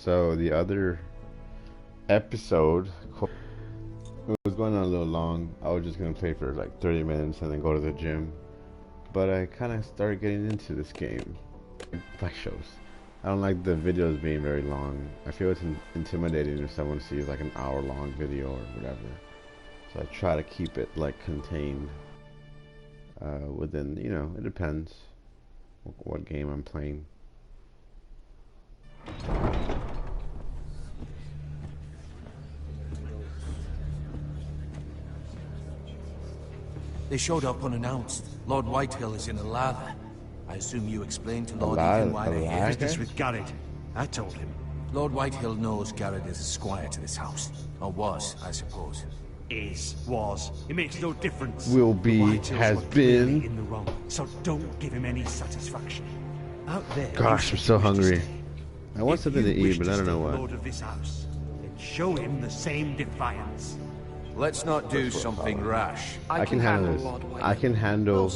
So the other episode, it was going on a little long. I was just gonna play for like 30 minutes and then go to the gym. But I kind of started getting into this game. Like shows. I don't like the videos being very long. I feel it's intimidating if someone sees like an hour-long video or whatever. So I try to keep it like contained within, you know, it depends what game I'm playing. They showed up unannounced. Lord Whitehill is in a lather. I assume you explained to Lord Ethan why they're here. Business with Garrett. I told him. Lord Whitehill knows Garrett is a squire to this house. Or was, I suppose. Was. It makes no difference. Will be, has been. In the wrong, so don't give him any satisfaction. Out there. Gosh, I'm so hungry. I want something to eat, but I don't know what. Lord of this house, then show him the same defiance. Let's not do something rash. I can handle this. I can handle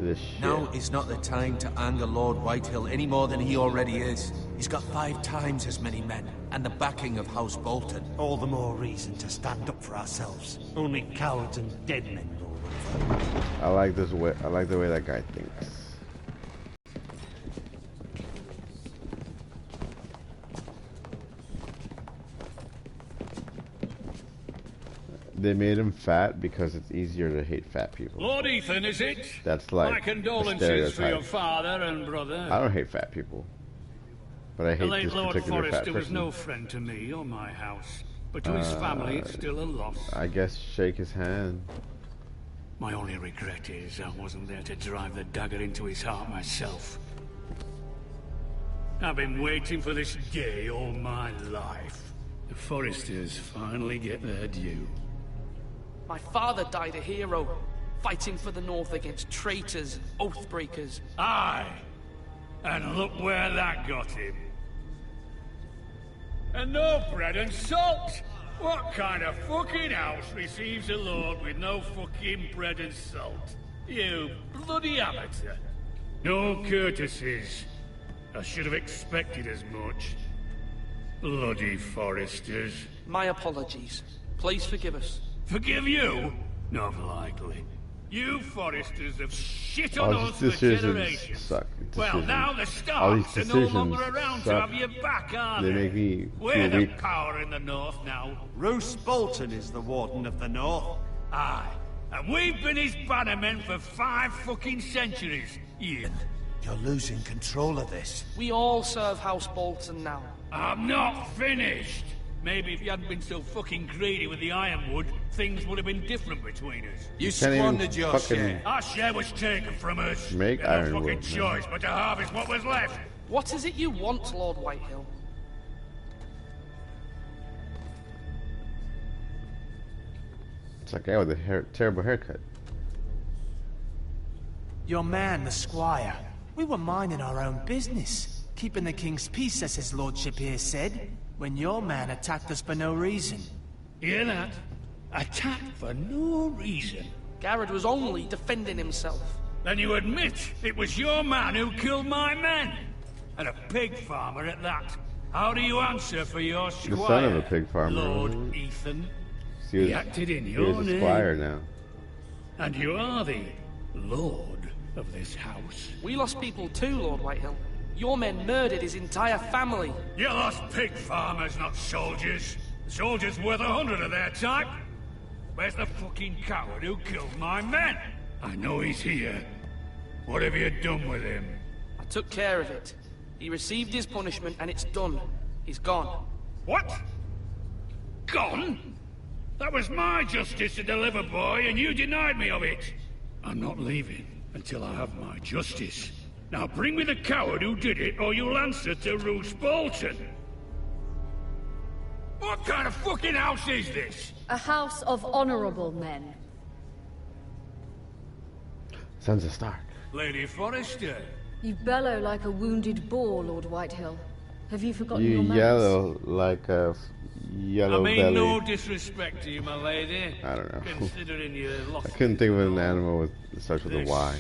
this shit. Now is not the time to anger Lord Whitehill any more than he already is. He's got 5 times as many men, and the backing of House Bolton. All the more reason to stand up for ourselves. Only cowards and dead men will fight. I like this way. I like the way that guy thinks. They made him fat because it's easier to hate fat people. Lord Ethan, is it? That's like my condolences for your father and brother. I don't hate fat people, but I hate this Lord particular Forrester fat person. was no friend to me or my house, but to his family it's still a loss. I guess shake his hand. My only regret is I wasn't there to drive the dagger into his heart myself. I've been waiting for this day all my life. The Forresters finally get their due. My father died a hero, fighting for the North against traitors, oathbreakers. Aye, and look where that got him. And no bread and salt! What kind of fucking house receives a lord with no fucking bread and salt? You bloody amateur. No courtesies. I should have expected as much. Bloody Forresters. My apologies. Please forgive us. Forgive you? Not likely. You Forresters have shit on All us these for decisions generations. suck. Well, now the Starks are no longer around to have you back, are They they? make me We're feel the weak. power in the North now. Roose Bolton is the Warden of the North. Aye. And we've been his bannermen for 5 fucking centuries. Yeah. You're losing control of this. We all serve House Bolton now. I'm not finished. Maybe if you hadn't been so fucking greedy with the ironwood, things would have been different between us. You can't even squandered your fucking- share. Our share was taken from us. Make We had no ironwood, fucking man. choice but to harvest what was left. What is it you want, Lord Whitehill? It's like a guy with a terrible haircut. Your man, the squire. We were minding our own business, keeping the king's peace, as his lordship here said, when your man attacked us for no reason. Hear that? Attacked for no reason. Garrett was only defending himself. Then you admit it was your man who killed my men. And a pig farmer at that. How do you answer for your squire? The son of a pig farmer. Lord Ethan. He was, He acted in he your was a name. squire now. And you are the lord of this house. We lost people too, Lord Whitehill. Your men murdered his entire family. You lost pig farmers, not soldiers. Soldiers worth 100 of their type. Where's the fucking coward who killed my men? I know he's here. What have you done with him? I took care of it. He received his punishment and it's done. He's gone. What? Gone? That was my justice to deliver, boy, and you denied me of it. I'm not leaving until I have my justice. Now bring me the coward who did it, or you'll answer to Roose Bolton. What kind of fucking house is this? A house of honorable men. Sons of Stark. Lady Forrester. You bellow like a wounded boar, Lord Whitehill. Have you forgotten You your manners? yellow like a yellow I mean belly. no disrespect to you, my lady. I don't know. Considering you lost. I couldn't think of an animal with starts with a Y.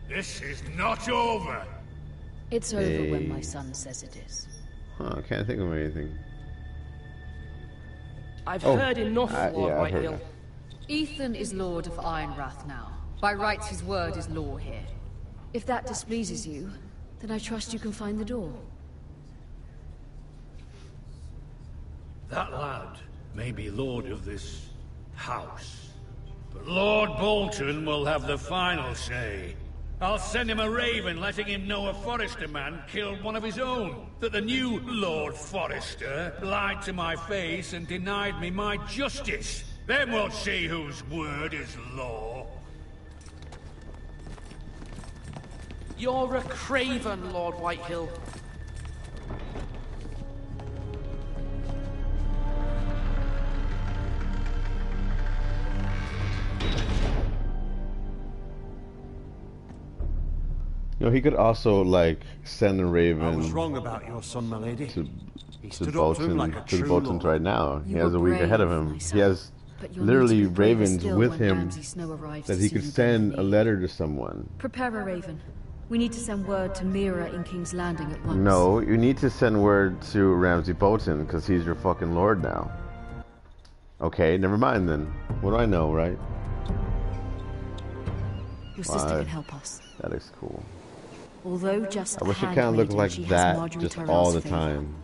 This is not over. It's over when my son says it is. Huh, I can't think of anything. I've heard enough, Lord yeah, I've heard Whitehill. that. Ethan is Lord of Ironrath now. By rights, his word is law here. If that displeases you, then I trust you can find the door. That lad may be lord of this house, but Lord Bolton will have the final say. I'll send him a raven letting him know a Forrester man killed one of his own. That the new Lord Forrester lied to my face and denied me my justice. Then we'll see whose word is law. You're a craven, Lord Whitehill. You know, he could also like send a I was raven wrong about your son, my lady. He to stood up to him Bolton, like a to the true Boltons lord. right now. He You has were a week ahead of brave, him. my He son. has But you'll literally need to be braver ravens still with when him Ramsay Snow arrives that to he see could you send better a than me. letter to someone. Prepare a raven. We need to send word to Mira in King's Landing at once. No, you need to send word to Ramsay Bolton because he's your fucking lord now. Okay, never mind then. What do I know, right? Your sister Why? can help us. That looks cool. Although just I wish it hand kind of looked waving, like she has that Marjorie just Tyrell's all the favour. time.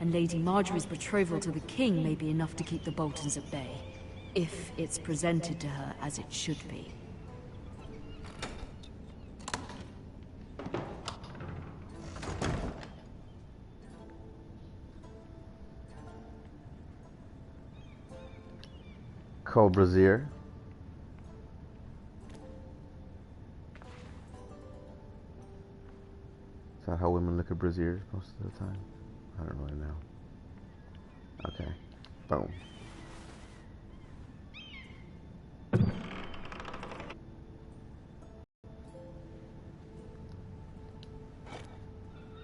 And Lady Marjorie's betrothal to the king may be enough to keep the Boltons at bay, if it's presented to her as it should be. Brazier. Is that how women look at braziers most of the time? I don't really know. Okay. Boom.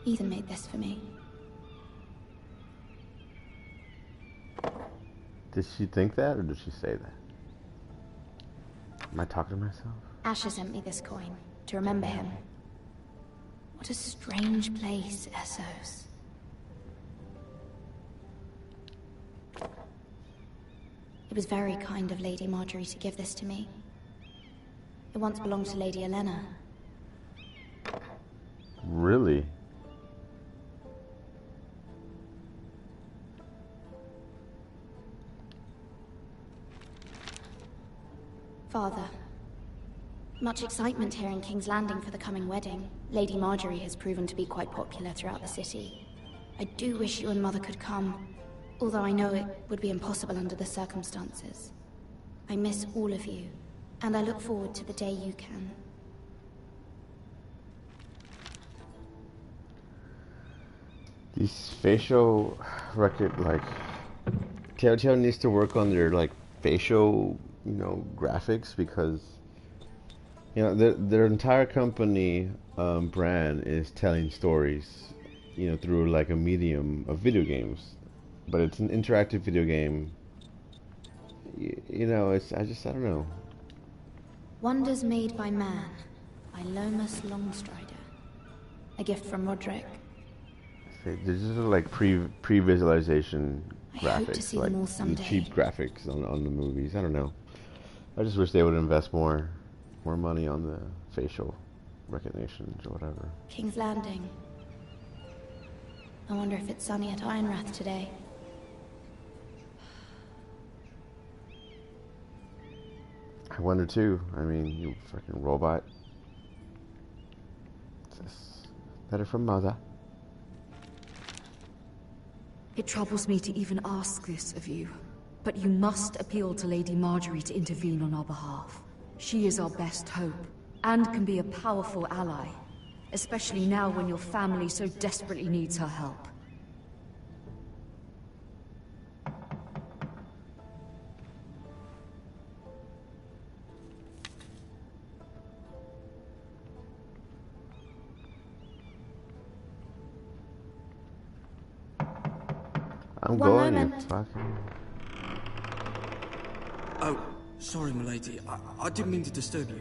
Ethan made this for me. Did she think that or did she say that? Am I talking to myself? Asher sent me this coin to remember him. What a strange place, Essos. It was very kind of Lady Marjorie to give this to me. It once belonged to Lady Elena. Really? Father, much excitement here in King's Landing for the coming wedding. Lady Marjorie has proven to be quite popular throughout the city. I do wish you and Mother could come, although I know it would be impossible under the circumstances. I miss all of you, and I look forward to the day you can. These facial record, like, Telltale needs to work on their, like, facial, you know, graphics because, you know, their entire company brand is telling stories, you know, through, like, a medium of video games. But it's an interactive video game. You know, I don't know. Wonders Made by Man, by Lomas Longstrider. A gift from Roderick. There's just like pre-visualization I hope to graphics, see like them all the someday. cheap graphics on the movies. I don't know. I just wish they would invest more money on the facial recognitions or whatever. King's Landing. I wonder if it's sunny at Ironrath today. I wonder too. I mean, you freaking robot. This letter from Mother. It troubles me to even ask this of you, but you must appeal to Lady Marjorie to intervene on our behalf. She is our best hope, and can be a powerful ally, especially now when your family so desperately needs her help. I'm One going, you moment. fucking... Oh, sorry, milady. I didn't mean to disturb you.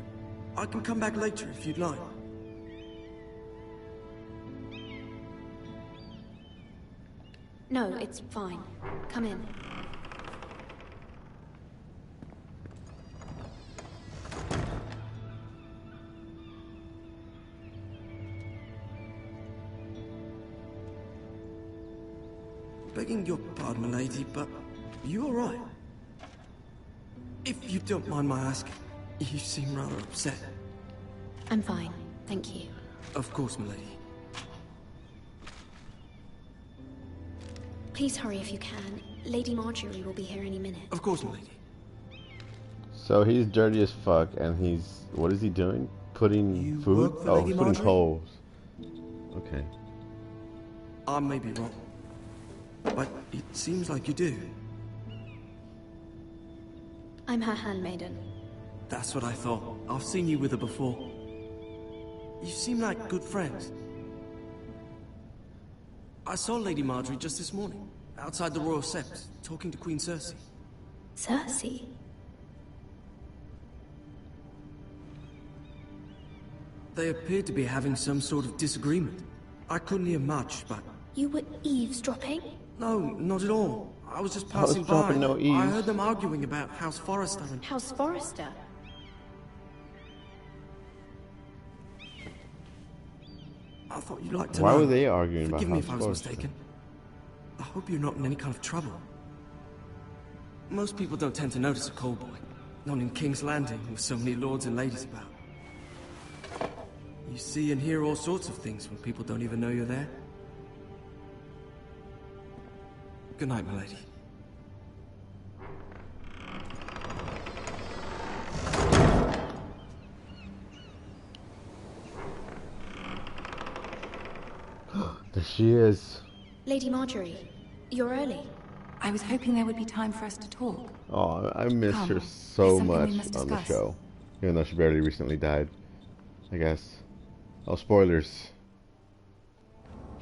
I can come back later if you'd like. No, it's fine. Come in. Begging your pardon, milady, but you alright? If you don't mind my asking, you seem rather upset. I'm fine, thank you. Of course, milady. Please hurry if you can. Lady Marjorie will be here any minute. Of course, milady. So he's dirty as fuck, and he's... What is he doing? Putting You food? work for Oh, Lady putting Marjorie? coals. Okay. I may be wrong, but it seems like you do. I'm her handmaiden. That's what I thought. I've seen you with her before. You seem like good friends. I saw Lady Marjorie just this morning, outside the Royal Sept, talking to Queen Cersei. Cersei? They appeared to be having some sort of disagreement. I couldn't hear much, but... You were eavesdropping? No, not at all. I was just I was passing by. dropping no I eaves. heard them arguing about House Forrester and... House Forrester? I thought you'd like to Why know. were they arguing about Forgive me House if I was Forrester? mistaken. I hope you're not in any kind of trouble. Most people don't tend to notice a call boy. Not in King's Landing, with so many lords and ladies about. You see and hear all sorts of things when people don't even know you're there. Good night, milady. There she is. Lady Marjorie, you're early. I was hoping there would be time for us to talk. Oh, I miss Come, her there's so something much we must on the discuss. show. Even though she barely recently died. I guess. Oh, spoilers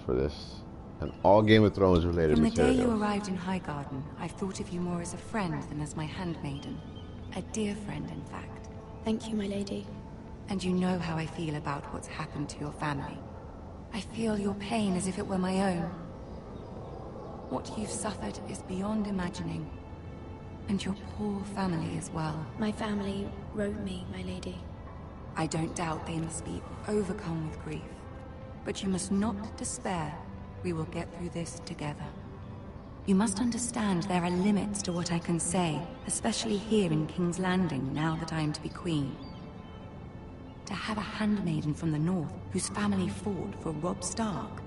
for this. And all Game of Thrones related From the day material. you arrived in Highgarden, I've thought of you more as a friend than as my handmaiden. A dear friend, in fact. Thank you, my lady. And you know how I feel about what's happened to your family. I feel your pain as if it were my own. What you've suffered is beyond imagining. And your poor family as well. My family wrote me, my lady. I don't doubt they must be overcome with grief. But you must not despair. We will get through this together. You must understand there are limits to what I can say, especially here in King's Landing, now that I am to be queen. To have a handmaiden from the north whose family fought for Robb Stark.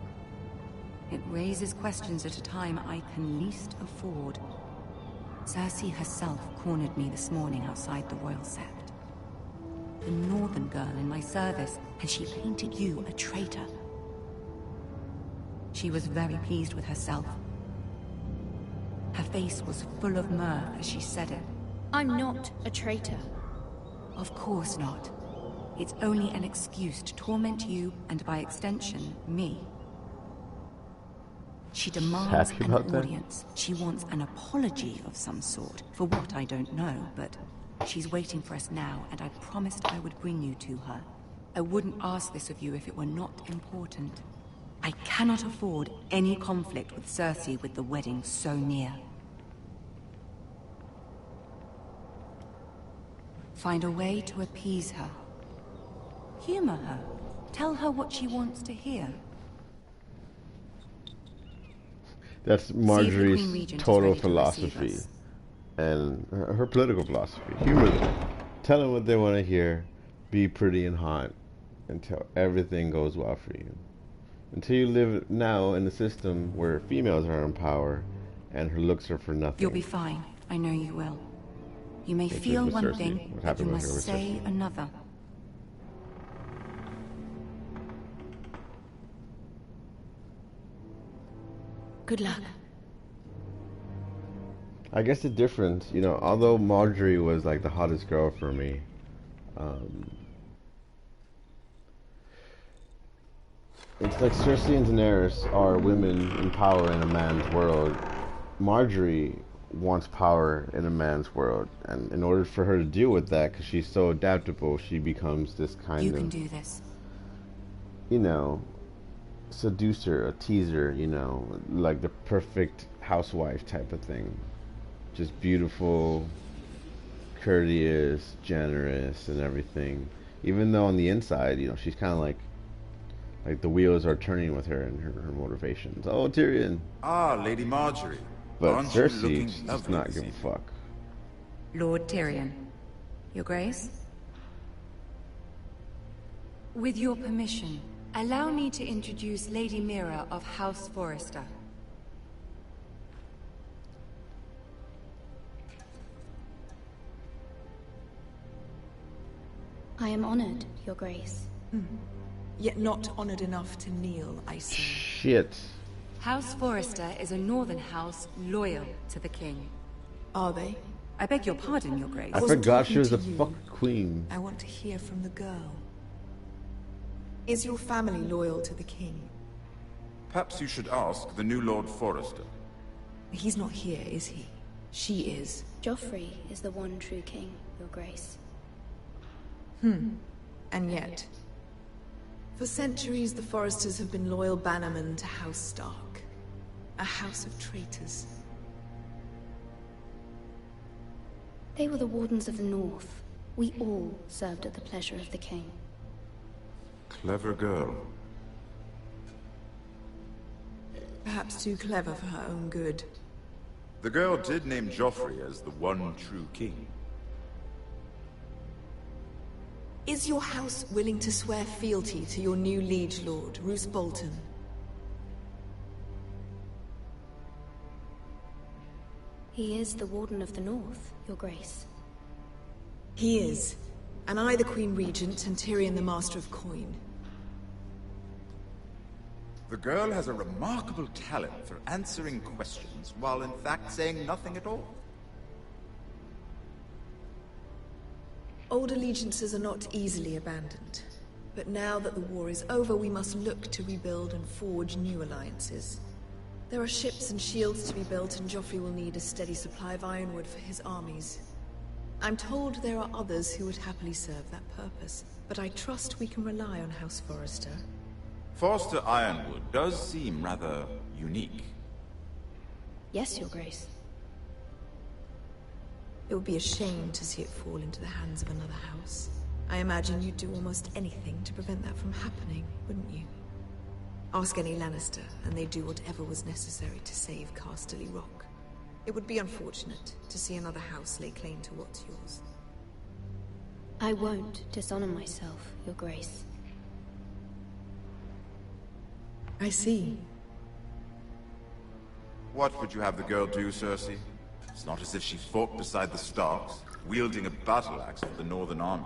It raises questions at a time I can least afford. Cersei herself cornered me this morning outside the Royal Sept. The northern girl in my service, and she painted you a traitor. She was very pleased with herself. Her face was full of mirth as she said it. I'm not a traitor. Of course not. It's only an excuse to torment you, and by extension, me. She demands Happy an about that? audience. She wants an apology of some sort. For what, I don't know, but she's waiting for us now, and I promised I would bring you to her. I wouldn't ask this of you if it were not important. I cannot afford any conflict with Cersei with the wedding so near. Find a way to appease her. Humor her. Tell her what she wants to hear. That's See if the Queen Marjorie's Regent is total ready to philosophy. receive us. And her political philosophy. Humor them. Tell them what they want to hear. Be pretty and hot. Until everything goes well for you. Until you live now in a system where females are in power and her looks are for nothing. You'll be fine. I know you will. You may Which is feel with one Cersei. thing, What but happened you with her must with say Cersei? another. Good luck. I guess the difference, you know, although Marjorie was like the hottest girl for me, it's like Cersei and Daenerys are women in power in a man's world. Marjorie wants power in a man's world, and in order for her to deal with that, because she's so adaptable, she becomes this kind You of, can do this. you know, seducer, a teaser, you know, like the perfect housewife type of thing. Just beautiful, courteous, generous, and everything. Even though on the inside, you know, she's kind of like the wheels are turning with her and her motivations. Oh, Tyrion. Ah, Lady Marjorie. But Aren't you Cersei looking does lovely not this give a evening? fuck. Lord Tyrion. Your Grace? With your permission, allow me to introduce Lady Mira of House Forrester. I am honored, Your Grace. Yet not honored enough to kneel, I see. Shit. House Forrester is a northern house loyal to the king. Are they? I beg your pardon, Your Grace. I wasn't forgot she was the talking to you. fucking queen. I want to hear from the girl. Is your family loyal to the king? Perhaps you should ask the new Lord Forrester. He's not here, is he? She is. Joffrey is the one true king, Your Grace. And yet, for centuries the Forresters have been loyal bannermen to House Stark. A house of traitors. They were the Wardens of the North. We all served at the pleasure of the king. Clever girl. Perhaps too clever for her own good. The girl did name Joffrey as the one true king. Is your house willing to swear fealty to your new liege lord, Roose Bolton? He is the Warden of the North, Your Grace. He is. And I the Queen Regent and Tyrion the Master of Coin. The girl has a remarkable talent for answering questions while in fact saying nothing at all. Old allegiances are not easily abandoned. But now that the war is over, we must look to rebuild and forge new alliances. There are ships and shields to be built, and Joffrey will need a steady supply of ironwood for his armies. I'm told there are others who would happily serve that purpose, but I trust we can rely on House Forrester. Forster Ironwood does seem rather unique. Yes, Your Grace. It would be a shame to see it fall into the hands of another house. I imagine you'd do almost anything to prevent that from happening, wouldn't you? Ask any Lannister, and they'd do whatever was necessary to save Casterly Rock. It would be unfortunate to see another house lay claim to what's yours. I won't dishonor myself, Your Grace. I see. What would you have the girl do, Cersei? It's not as if she fought beside the Starks, wielding a battle axe for the Northern Army.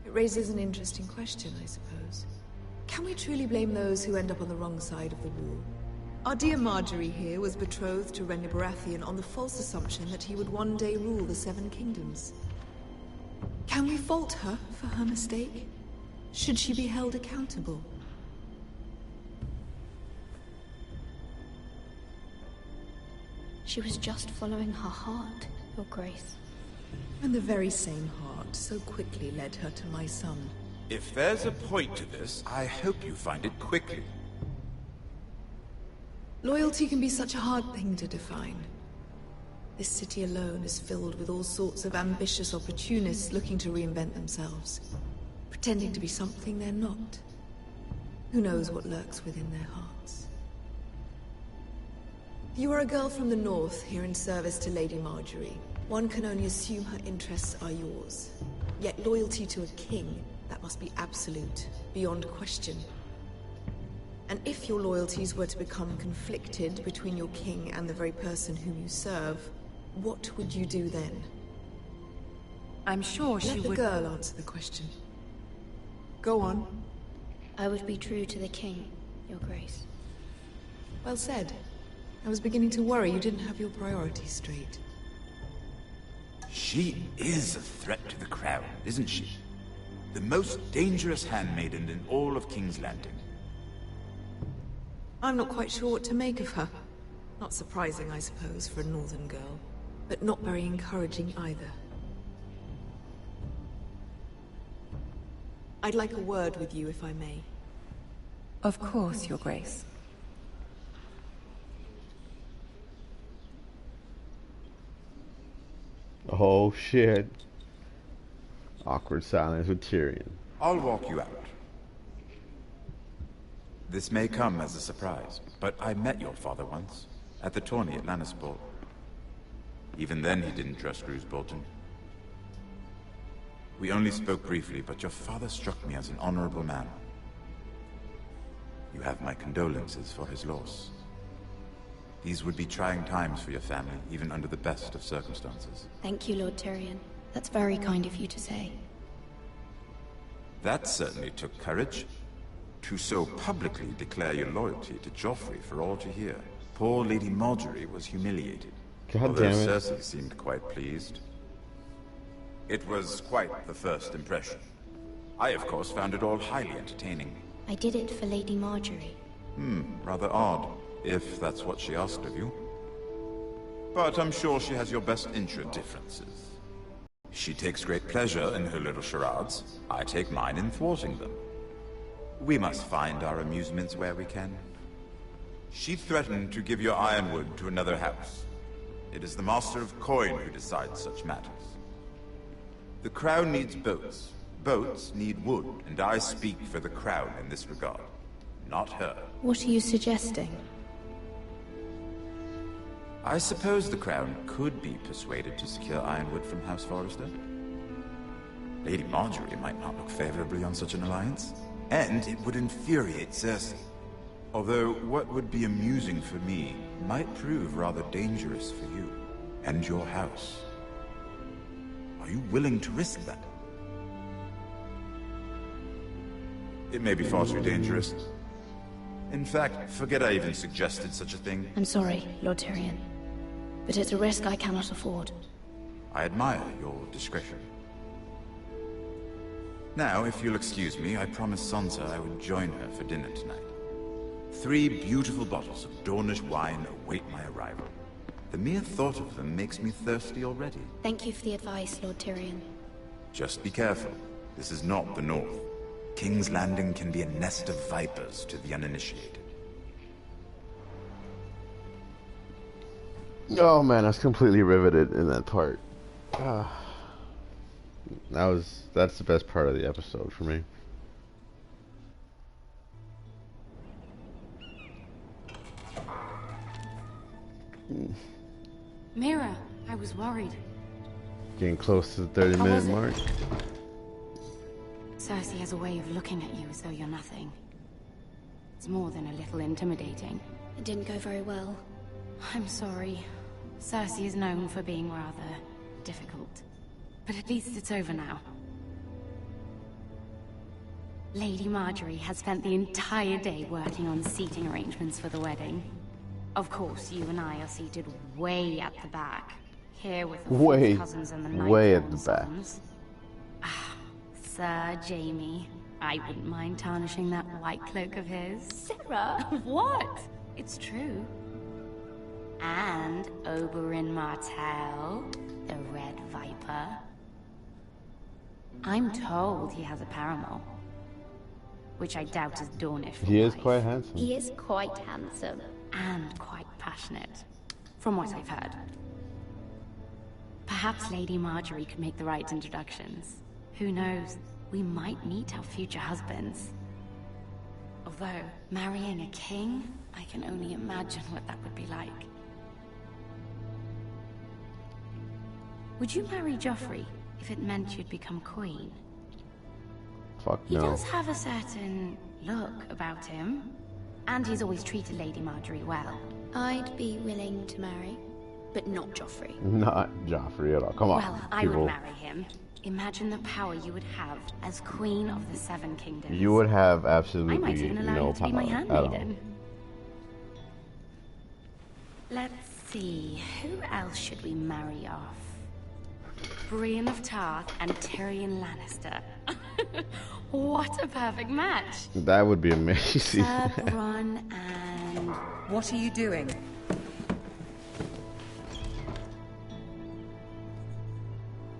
It raises an interesting question, I suppose. Can we truly blame those who end up on the wrong side of the war? Our dear Marjorie here was betrothed to Renly Baratheon on the false assumption that he would one day rule the Seven Kingdoms. Can we fault her for her mistake? Should she be held accountable? She was just following her heart, Your Grace. And the very same heart so quickly led her to my son. If there's a point to this, I hope you find it quickly. Loyalty can be such a hard thing to define. This city alone is filled with all sorts of ambitious opportunists looking to reinvent themselves, pretending to be something they're not. Who knows what lurks within their hearts? You are a girl from the north, here in service to Lady Marjorie. One can only assume her interests are yours. Yet loyalty to a king, that must be absolute, beyond question. And if your loyalties were to become conflicted between your king and the very person whom you serve, what would you do then? I'm sure she would... Let the girl answer the question. Go on. I would be true to the king, Your Grace. Well said. I was beginning to worry you didn't have your priorities straight. She is a threat to the crown, isn't she? The most dangerous handmaiden in all of King's Landing. I'm not quite sure what to make of her. Not surprising, I suppose, for a northern girl. But not very encouraging either. I'd like a word with you, if I may. Of course, Your Grace. Oh shit. Awkward silence with Tyrion. I'll walk you out. This may come as a surprise, but I met your father once, at the tourney at Lannisport. Even then he didn't trust Roose Bolton. We only spoke briefly, but your father struck me as an honorable man. You have my condolences for his loss. These would be trying times for your family, even under the best of circumstances. Thank you, Lord Tyrion. That's very kind of you to say. That certainly took courage. To so publicly declare your loyalty to Joffrey for all to hear. Poor Lady Marjorie was humiliated. God damn it. Cersei seemed quite pleased. It was quite the first impression. I, of course, found it all highly entertaining. I did it for Lady Marjorie. Rather odd, if that's what she asked of you. But I'm sure she has your best interest differences. She takes great pleasure in her little charades. I take mine in thwarting them. We must find our amusements where we can. She threatened to give your ironwood to another house. It is the Master of Coin who decides such matters. The Crown needs boats. Boats need wood, and I speak for the Crown in this regard. Not her. What are you suggesting? I suppose the Crown could be persuaded to secure ironwood from House Forrester. Lady Marjorie might not look favorably on such an alliance, and it would infuriate Cersei. Although what would be amusing for me might prove rather dangerous for you and your house. Are you willing to risk that? It may be far too dangerous. In fact, forget I even suggested such a thing. I'm sorry, Lord Tyrion, but it's a risk I cannot afford. I admire your discretion. Now, if you'll excuse me, I promised Sansa I would join her for dinner tonight. 3 beautiful bottles of Dornish wine await my arrival. The mere thought of them makes me thirsty already. Thank you for the advice, Lord Tyrion. Just be careful. This is not the North. King's Landing can be a nest of vipers to the uninitiated. Oh man, I was completely riveted in that part. That's the best part of the episode for me. Mira, I was worried. Getting close to the 30-minute mark. Cersei has a way of looking at you as though you're nothing. It's more than a little intimidating. It didn't go very well. I'm sorry. Cersei is known for being rather difficult. But at least it's over now. Lady Marjorie has spent the entire day working on seating arrangements for the wedding. Of course, you and I are seated way at the back. Here with the cousins and the way at the back. Sir Jaime, I wouldn't mind tarnishing that white cloak of his. Sarah, what? It's true. And Oberyn Martell, the Red Viper. I'm told he has a paramour, which I doubt is Dornish. He is quite handsome. He is quite handsome. And quite passionate, from what I've heard. Perhaps Lady Marjorie could make the right introductions. Who knows, we might meet our future husbands. Although, marrying a king, I can only imagine what that would be like. Would you marry Joffrey if it meant you'd become queen? Fuck He no. does have a certain look about him, and he's always treated Lady Marjorie well. I'd be willing to marry, but not Joffrey. Not Joffrey at all. Come on, Well, I would marry him. Imagine the power you would have as Queen of the Seven Kingdoms. You would have I absolutely might even allow no you to be my power at all. handmaiden. Let's see, who else should we marry off? Brienne of Tarth and Tyrion Lannister. What a perfect match! That would be amazing. Sir Bronn and... What are you doing?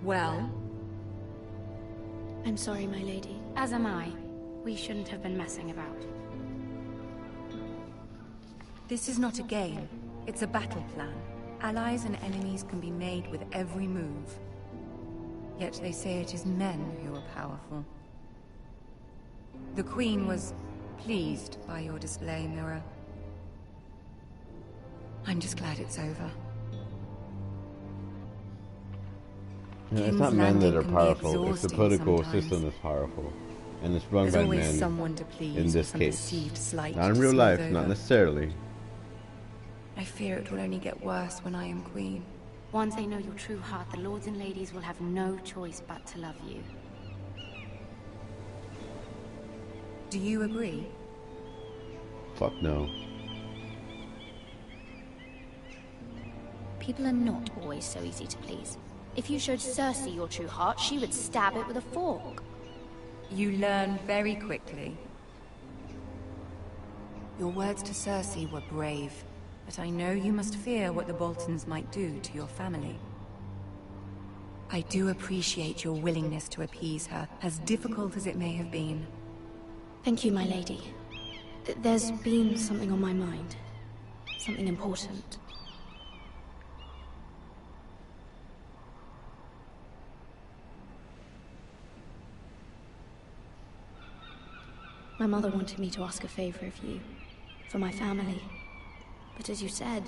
Well? I'm I'm sorry, my lady. As am I. We shouldn't have been messing about. This is not a game. It's a battle plan. Allies and enemies can be made with every move. Yet they say it is men who are powerful. The Queen was pleased by your display, Mirror. I'm just glad it's over. Yeah, it's not men that are powerful, it's the political system that's powerful. And it's run by men in this case. Not in real life, not necessarily. I fear it will only get worse when I am Queen. Once they know your true heart, the lords and ladies will have no choice but to love you. Do you agree? Fuck no. People are not always so easy to please. If you showed Cersei your true heart, she would stab it with a fork. You learn very quickly. Your words to Cersei were brave, but I know you must fear what the Boltons might do to your family. I do appreciate your willingness to appease her, as difficult as it may have been. Thank you, my lady. There's been something on my mind. Something important. My mother wanted me to ask a favor of you, for my family. But as you said,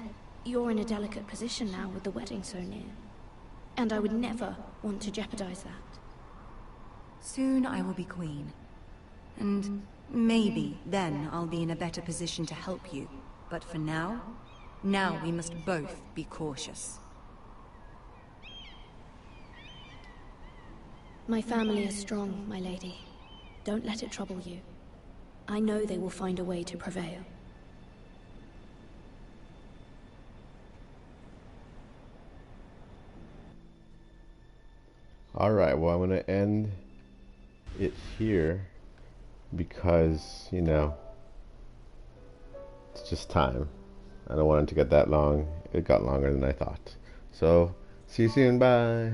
you're in a delicate position now with the wedding so near. And I would never want to jeopardize that. Soon I will be Queen. And maybe then I'll be in a better position to help you. But for now we must both be cautious. My family is strong, my lady. Don't let it trouble you. I know they will find a way to prevail. Alright, well, I'm going to end it here because, you know, it's just time. I don't want it to get that long. It got longer than I thought. So, see you soon. Bye.